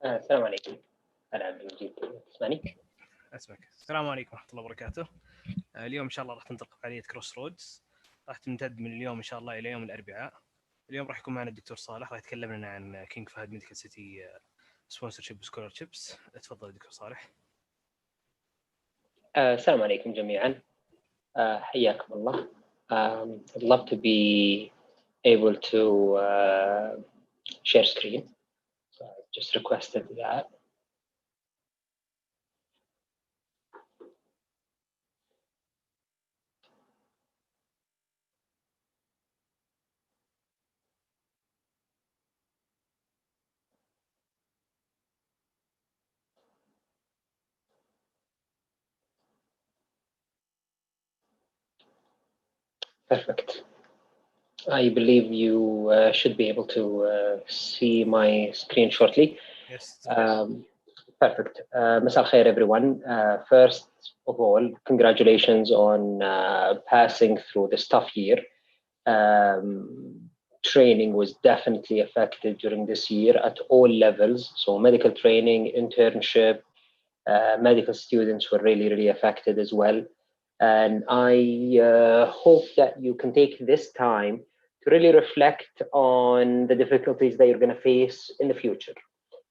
السلام عليكم. أنا عبد المجيد، تسمعني؟ اسمك. السلام عليكم ورحمه الله وبركاته. اليوم ان شاء الله راح تنطلق فعاليه كروس رودز، راح تمتد من اليوم ان شاء الله الى يوم الاربعاء. اليوم راح يكون معنا الدكتور صالح، راح يتكلم لنا عن كينج فهد ميديكال سيتي سبونسرشيب وسكولرشيبس. تفضل دكتور صالح. السلام عليكم جميعا. حياكم الله. I'd love to be able to share screen. So I just requested that. Perfect. I believe you should be able to see my screen shortly. Yes. Perfect. مساء الخير everyone. First of all, congratulations on passing through this tough year. Training was definitely affected during this year at all levels. So medical training, internship, medical students were really affected as well. And I hope that you can take this time to really reflect on the difficulties that you're going to face in the future.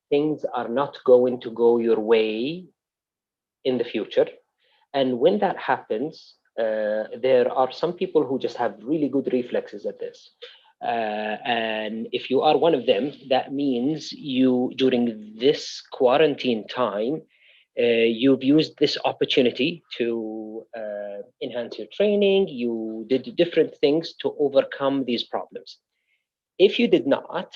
Things are not going to go your way in the future. And when that happens, there are some people who just have really good reflexes at this. And if you are one of them, that means you, during this quarantine time, you've used this opportunity to enhance your training. You did different things to overcome these problems. If you did not,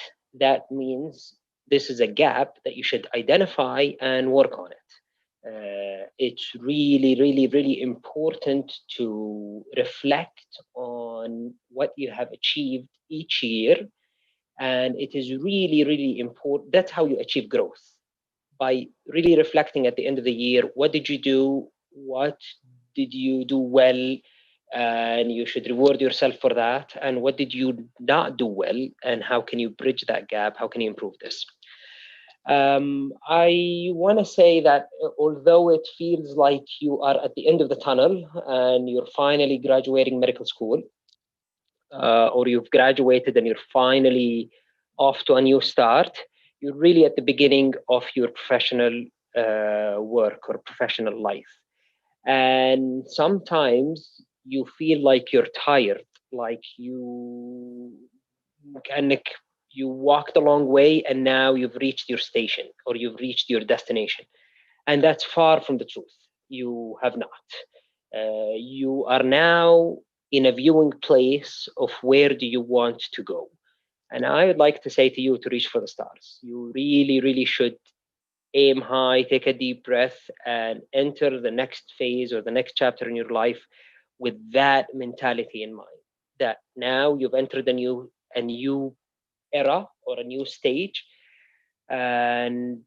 that means this is a gap that you should identify and work on it. It's really important to reflect on what you have achieved each year, and it is really important. That's how you achieve growth, by really reflecting at the end of the year. What did you do? What did you do well? And you should reward yourself for that. And what did you not do well? And how can you bridge that gap? How can you improve this? I want to say that although it feels like you are at the end of the tunnel and you're finally graduating medical school, or you've graduated and you're finally off to a new start, you're really at the beginning of your professional work or professional life. And sometimes you feel like you're tired, like you walked a long way and now you've reached your station or you've reached your destination. And that's far from the truth. You have not. You are now in a viewing place of where do you want to go. And I would like to say to you to reach for the stars. You really should aim high, take a deep breath, and enter the next phase or the next chapter in your life with that mentality in mind. That now you've entered a new era or a new stage, and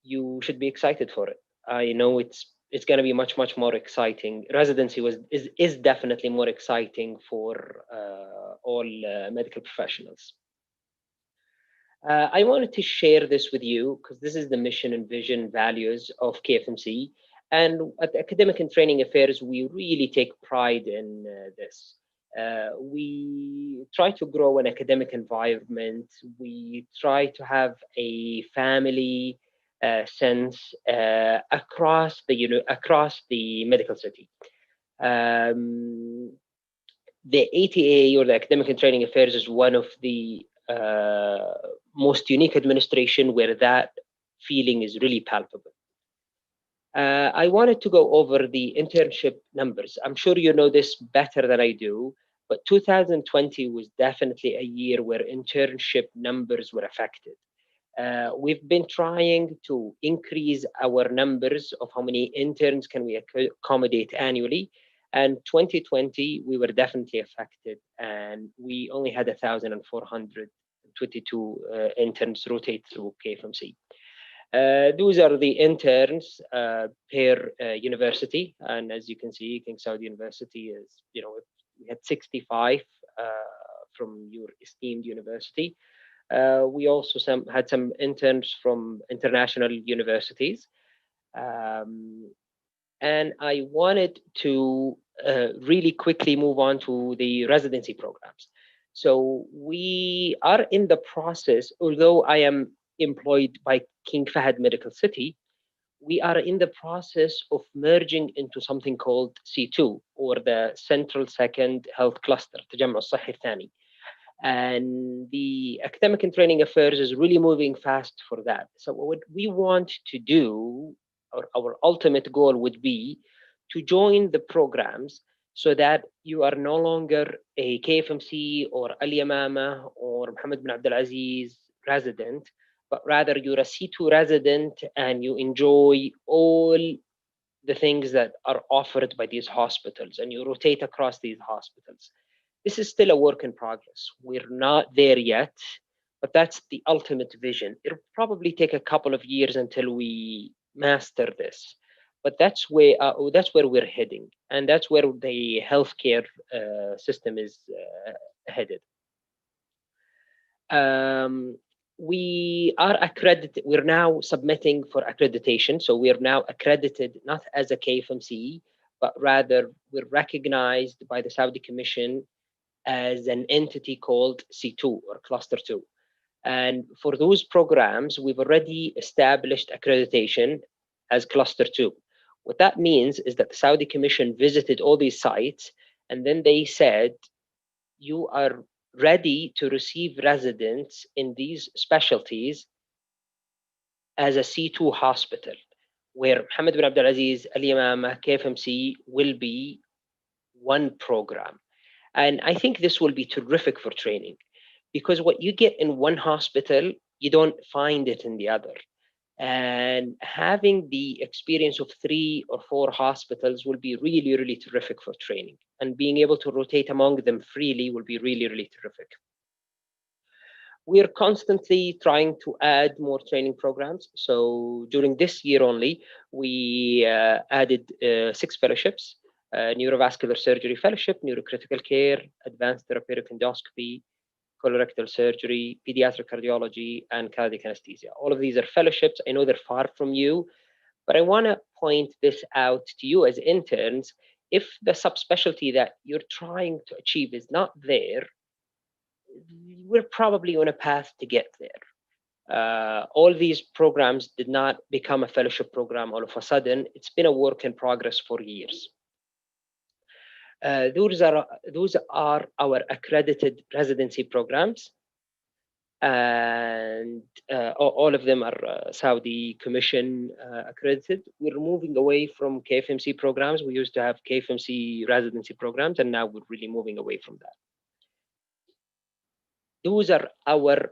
you should be excited for it. I know it's going to be much more exciting. Residency is definitely more exciting for all medical professionals. I wanted to share this with you because this is the mission and vision values of KFMC. And at Academic and Training Affairs, we really take pride in this. We try to grow an academic environment. We try to have a family sense across the medical city. The ATA, or the Academic and Training Affairs, is one of the most unique administration where that feeling is really palpable. I wanted to go over the internship numbers. I'm sure you know this better than I do, but 2020 was definitely a year where internship numbers were affected. We've been trying to increase our numbers of how many interns can we accommodate annually. And 2020, we were definitely affected, and we only had 1,422 interns rotate through KFMC. Those are the interns per university, and as you can see, King Saud University is, we had 65 from your esteemed university. We also had some interns from international universities. And I wanted to really quickly move on to the residency programs. So we are in the process, although I am employed by King Fahd Medical City, we are in the process of merging into something called C2, or the Central Second Health Cluster, تجمع الصحي الثاني. And the academic and training affairs is really moving fast for that. So what we want to do, or our ultimate goal would be to join the programs so that you are no longer a KFMC or Al Yamama or Mohammed bin Abdul Aziz resident, but rather you're a C2 resident and you enjoy all the things that are offered by these hospitals and you rotate across these hospitals. This is still a work in progress. We're not there yet, but that's the ultimate vision. It'll probably take a couple of years until we master this, but that's where we're heading, and that's where the healthcare system is headed. We are accredited. We're now submitting for accreditation, so we are now accredited not as a KFMC, but rather we're recognized by the Saudi Commission as an entity called C2 or Cluster 2. And for those programs, we've already established accreditation as Cluster 2. What that means is that the Saudi Commission visited all these sites, and then they said, you are ready to receive residents in these specialties as a C2 hospital, where Mohammed bin Abdul Aziz, Al Yamama, KFMC will be one program. And I think this will be terrific for training, because what you get in one hospital, you don't find it in the other. And having the experience of 3 or 4 hospitals will be really, really terrific for training. And being able to rotate among them freely will be really, really terrific. We are constantly trying to add more training programs. So during this year only, we added 6 fellowships. Neurovascular surgery fellowship, neurocritical care, advanced therapeutic endoscopy, colorectal surgery, pediatric cardiology, and cardiac anesthesia. All of these are fellowships. I know they're far from you, but I want to point this out to you as interns. If the subspecialty that you're trying to achieve is not there, we're probably on a path to get there. All these programs did not become a fellowship program all of a sudden. It's been a work in progress for years. Those are our accredited residency programs, and all of them are Saudi Commission accredited. We're moving away from KFMC programs. We used to have KFMC residency programs, and now we're really moving away from that. Those are our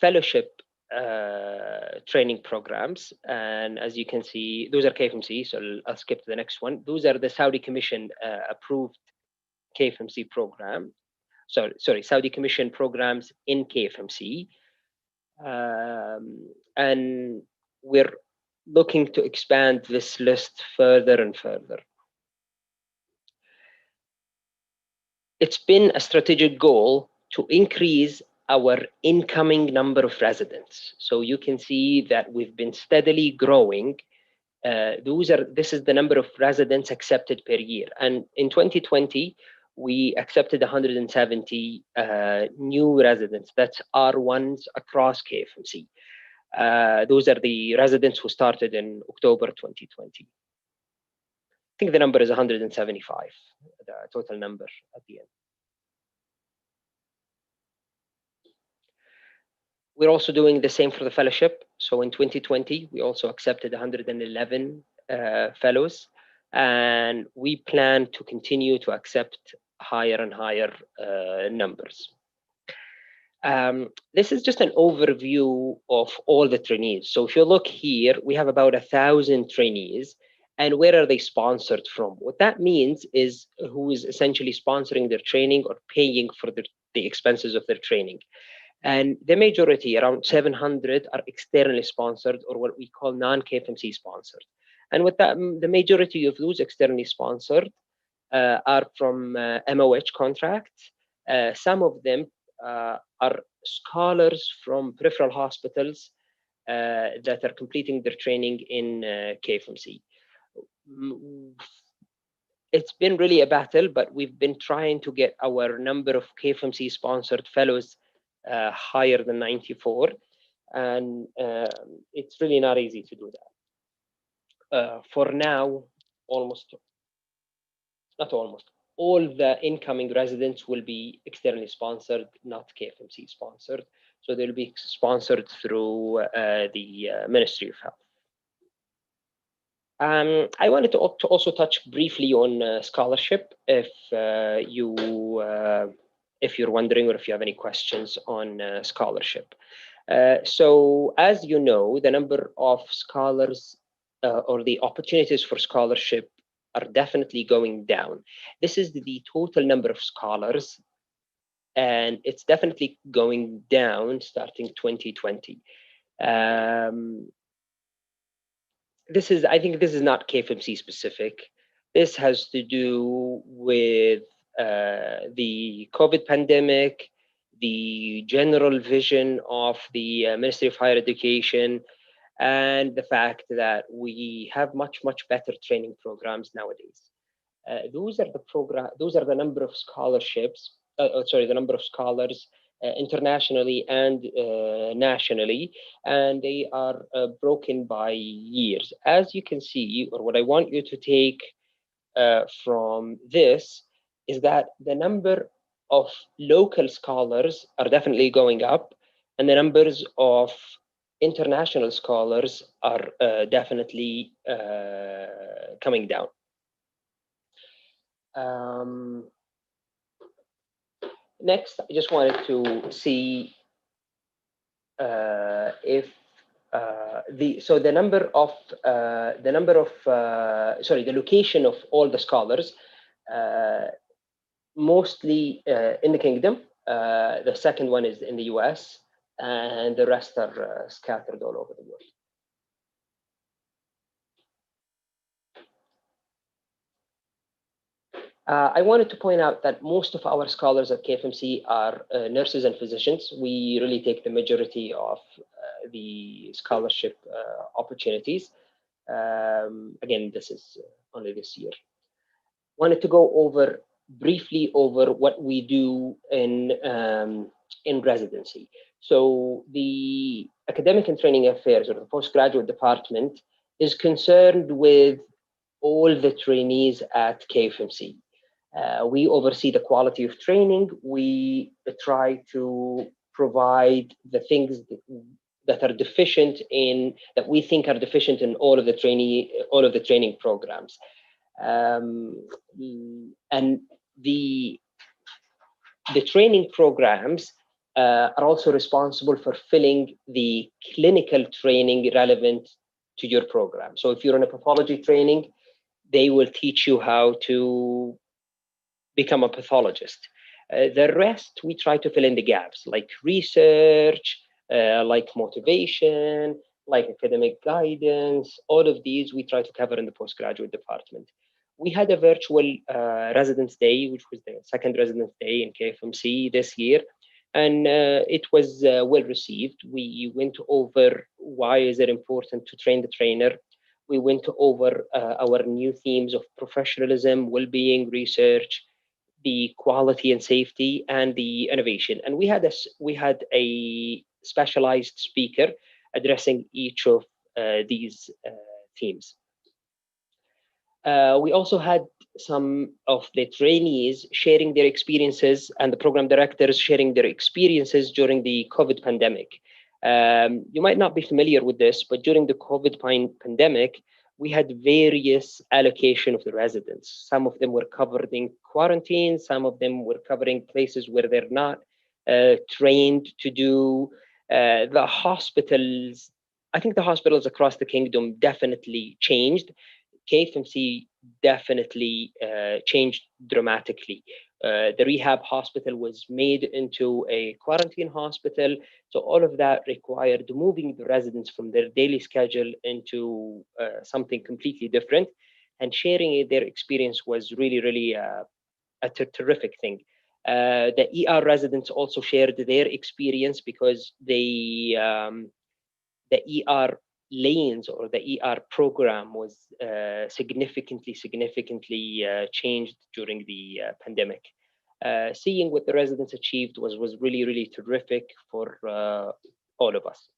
fellowship training programs, and as you can see, those are KFMC, so I'll skip to the next one. Those are the Saudi Commission approved KFMC program. Sorry, Saudi Commission programs in KFMC, and we're looking to expand this list further and further. It's been a strategic goal to increase our incoming number of residents. So you can see that we've been steadily growing. This is the number of residents accepted per year. And in 2020, we accepted 170 new residents. That's R1s across KFMC. Those are the residents who started in October 2020. I think the number is 175, the total number at the end. We're also doing the same for the fellowship. So in 2020, we also accepted 111 fellows, and we plan to continue to accept higher and higher numbers. This is just an overview of all the trainees. So if you look here, we have about 1,000 trainees. And where are they sponsored from? What that means is who is essentially sponsoring their training or paying for the expenses of their training. And the majority, around 700, are externally sponsored, or what we call non-KFMC sponsored. And with that, the majority of those externally sponsored are from MOH contracts. Some of them are scholars from peripheral hospitals that are completing their training in KFMC. It's been really a battle, but we've been trying to get our number of KFMC sponsored fellows higher than 94, and it's really not easy to do that. For now, not almost, all the incoming residents will be externally sponsored, not KFMC sponsored. So they'll be sponsored through the Ministry of Health. I wanted to also touch briefly on scholarship, if you're wondering or if you have any questions on scholarship. So as you know, the number of scholars or the opportunities for scholarship are definitely going down. This is the total number of scholars, and it's definitely going down starting 2020. I think this is not KFMC specific. This has to do with the COVID pandemic, the general vision of the Ministry of Higher Education, and the fact that we have much better training programs nowadays. Those are the number of scholarships. The number of scholars internationally and nationally, and they are broken by years. As you can see, or what I want you to take from this is that the number of local scholars are definitely going up, and the numbers of international scholars are definitely coming down. Next, I just wanted to see if the location of all the scholars, mostly in the Kingdom. The second one is in the US, and the rest are scattered all over the world. I wanted to point out that most of our scholars at KFMC are nurses and physicians. We really take the majority of the scholarship opportunities. Again, this is only this year. Wanted to go briefly over what we do in residency. So the Academic and Training Affairs, or the Postgraduate Department, is concerned with all the trainees at KFMC. We oversee the quality of training. We try to provide the things that are deficient that we think are deficient in all of the training programs. And the training programs are also responsible for filling the clinical training relevant to your program. So if you're in a pathology training, they will teach you how to become a pathologist. The rest, we try to fill in the gaps, like research, like motivation, like academic guidance. All of these we try to cover in the postgraduate department. We had a virtual residence day, which was the second residence day in KFMC this year, and it was well received. We went over why is it important to train the trainer. We went over our new themes of professionalism, well-being, research, the quality and safety, and the innovation. And we had a specialized speaker addressing each of these themes. We also had some of the trainees sharing their experiences, and the program directors sharing their experiences during the COVID pandemic. You might not be familiar with this, but during the COVID pandemic, we had various allocation of the residents. Some of them were covered in quarantine, some of them were covering places where they're not trained to do. The hospitals, I think the hospitals across the kingdom definitely changed. KFMC definitely changed dramatically. The rehab hospital was made into a quarantine hospital. So all of that required moving the residents from their daily schedule into something completely different. And sharing their experience was really, really a terrific thing. The ER residents also shared their experience because the ER lanes or the ER program was significantly changed during the pandemic. Seeing what the residents achieved was really terrific for all of us.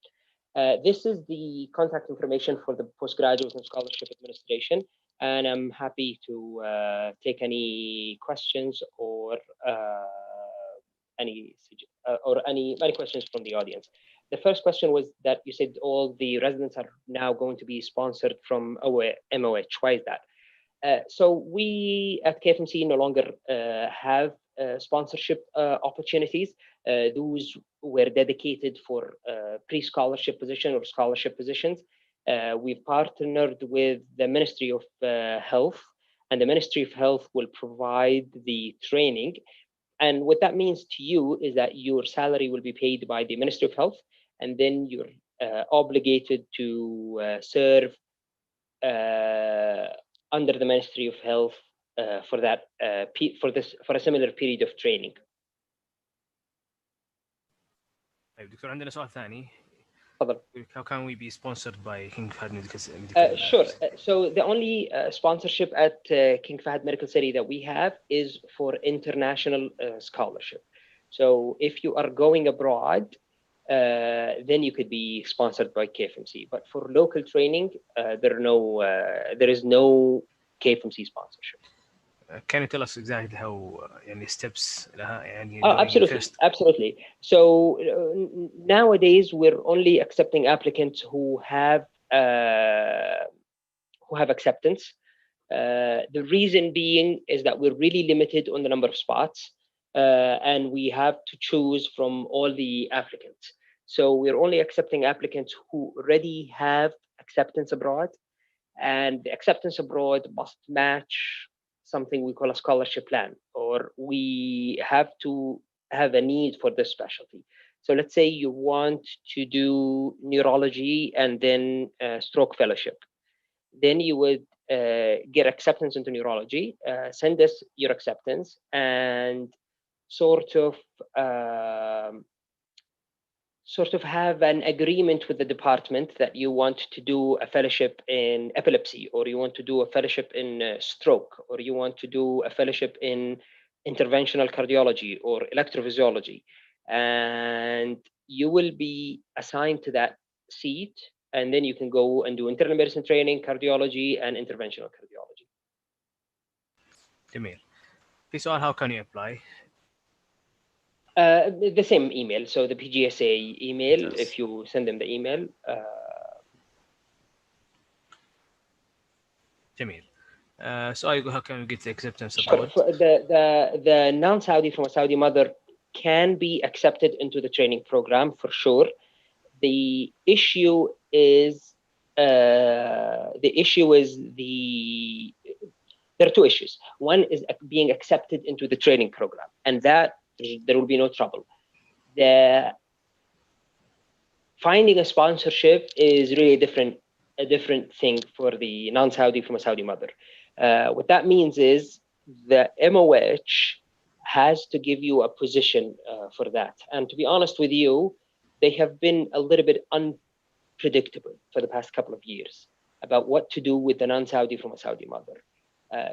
This is the contact information for the Postgraduate and Scholarship Administration, and I'm happy to take any questions or any questions from the audience. The first question was that you said all the residents are now going to be sponsored from MOH. Why is that? So we at KFMC no longer have sponsorship opportunities. Those were dedicated for pre-scholarship position or scholarship positions. We've partnered with the Ministry of Health, and the Ministry of Health will provide the training. And what that means to you is that your salary will be paid by the Ministry of Health, and then you're obligated to serve under the Ministry of Health for that for a similar period of training. طيب دكتور عندنا سؤال ثاني. تفضل. How can we be sponsored by King Fahd Medical City? Sure. So the only sponsorship at King Fahd Medical City that we have is for international scholarship. So if you are going abroad, then you could be sponsored by KFMC. But for local training, there is no KFMC sponsorship. Can you tell us exactly how steps لها يعني absolutely. So nowadays we're only accepting applicants who have acceptance. The reason being is that we're really limited on the number of spots, and we have to choose from all the applicants. So we're only accepting applicants who already have acceptance abroad, and the acceptance abroad must match something we call a scholarship plan, or we have to have a need for this specialty. So let's say you want to do neurology and then stroke fellowship. Then you would get acceptance into neurology, send us your acceptance, and sort of have an agreement with the department that you want to do a fellowship in epilepsy, or you want to do a fellowship in stroke, or you want to do a fellowship in interventional cardiology or electrophysiology. And you will be assigned to that seat, and then you can go and do internal medicine training, cardiology, and interventional cardiology. جميل. في سؤال, how can you apply? The same email, so the PGSA email. If you send them the email. جميل. So how can we get the acceptance abroad? The non-Saudi from a Saudi mother can be accepted into the training program for sure. The issue is there are two issues. One is being accepted into the training program, and that there will be no trouble. The finding a sponsorship is really a different thing for the non-Saudi from a Saudi mother. What that means is the MOH has to give you a position for that. And to be honest with you, they have been a little bit unpredictable for the past couple of years about what to do with the non-Saudi from a Saudi mother.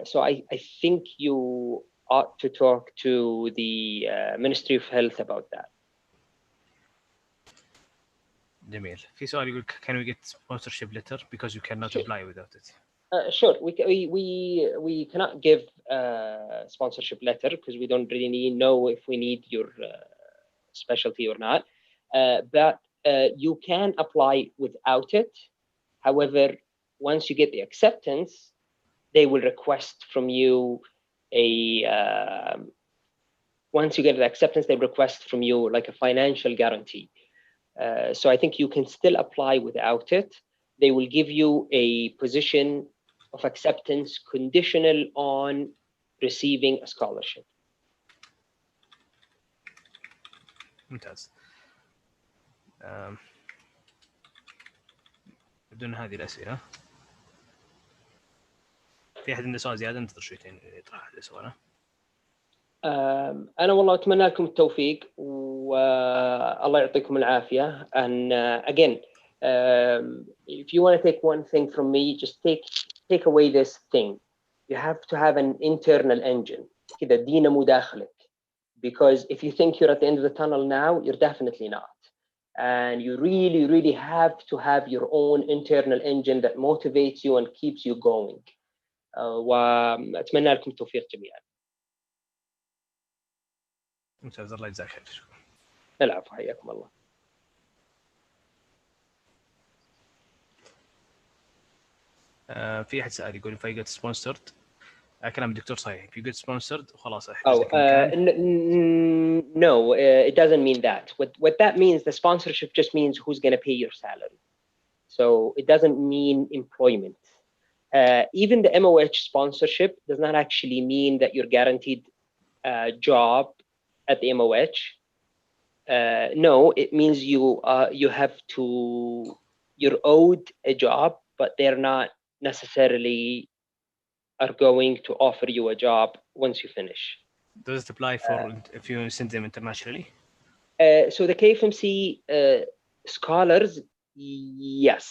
So I think you ought to talk to the Ministry of Health about that. جميل. في سؤال يقول, can we get sponsorship letter because you cannot apply without it? Sure. We cannot give sponsorship letter because we don't really know if we need your specialty or not. But you can apply without it. However, once you get the acceptance, they will request from you once you get the acceptance, they request from you like a financial guarantee. So I think you can still apply without it. They will give you a position of acceptance conditional on receiving a scholarship. ممتاز. بدون هذه الأسئلة في أحد عنده سؤال زيادة؟ ننتظر شويتين يطرح هذه السؤال. أنا والله أتمنى لكم التوفيق والله يعطيكم العافية. And again, if you want to take one thing from me, just take away this thing. You have to have an internal engine. كده دينامو داخلك. Because if you think you're at the end of the tunnel now, you're definitely not. And you really, really have to have your own internal engine that motivates you and keeps you going. وأتمنى لكم التوفيق جميعا. ممتاز، الله يجزاك خير. العفو، حياكم الله. في احد سأل يقول if I get sponsored، كلام الدكتور صحيح. if you get sponsored خلاص Oh, no, it doesn't mean that. What that means, the sponsorship just means who's going to pay your salary. So it doesn't mean employment. Even the MOH sponsorship does not actually mean that you're guaranteed a job at the MOH. No, it means you have to, you're owed a job, but they're not necessarily are going to offer you a job once you finish. Does it apply for if you send them internationally? So the KFMC scholars, yes.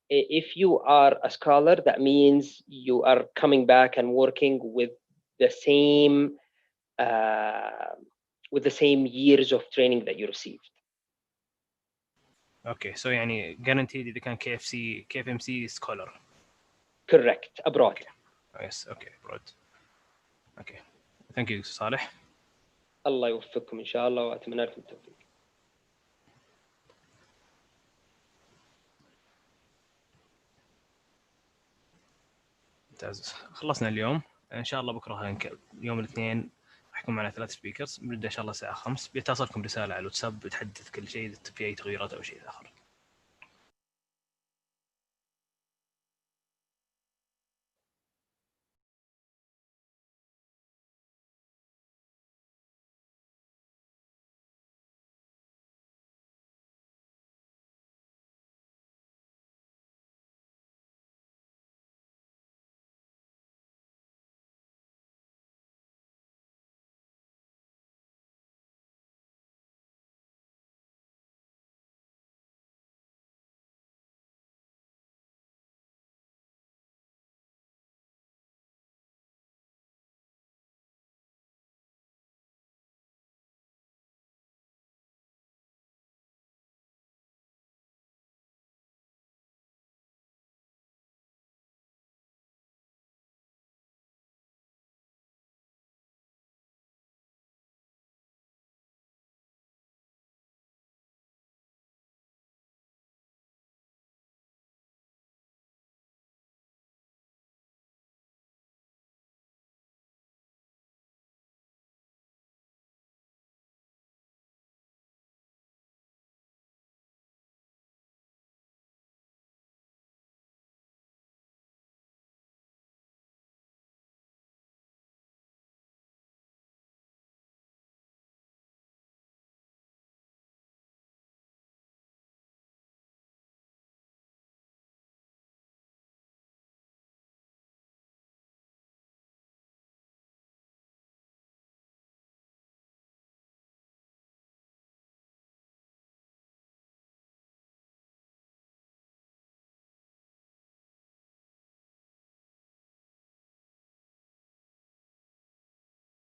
If you are a scholar, that means you are coming back and working with the same years of training that you received. Okay, so يعني guaranteed إذا كان KFMC scholar. Correct, abroad. Okay. Yes, okay, abroad. Okay, thank you صالح. الله يوفقكم إن شاء الله وأتمنى لكم التوفيق. ممتاز، خلصنا اليوم. إن شاء الله بكرة يوم الاثنين راح يكون معنا 3 سبيكرز. بنبدأ إن شاء الله الساعة 5. بيتصلكم رسالة على الواتساب بتحدث كل شيء إذا في أي تغييرات أو شيء آخر.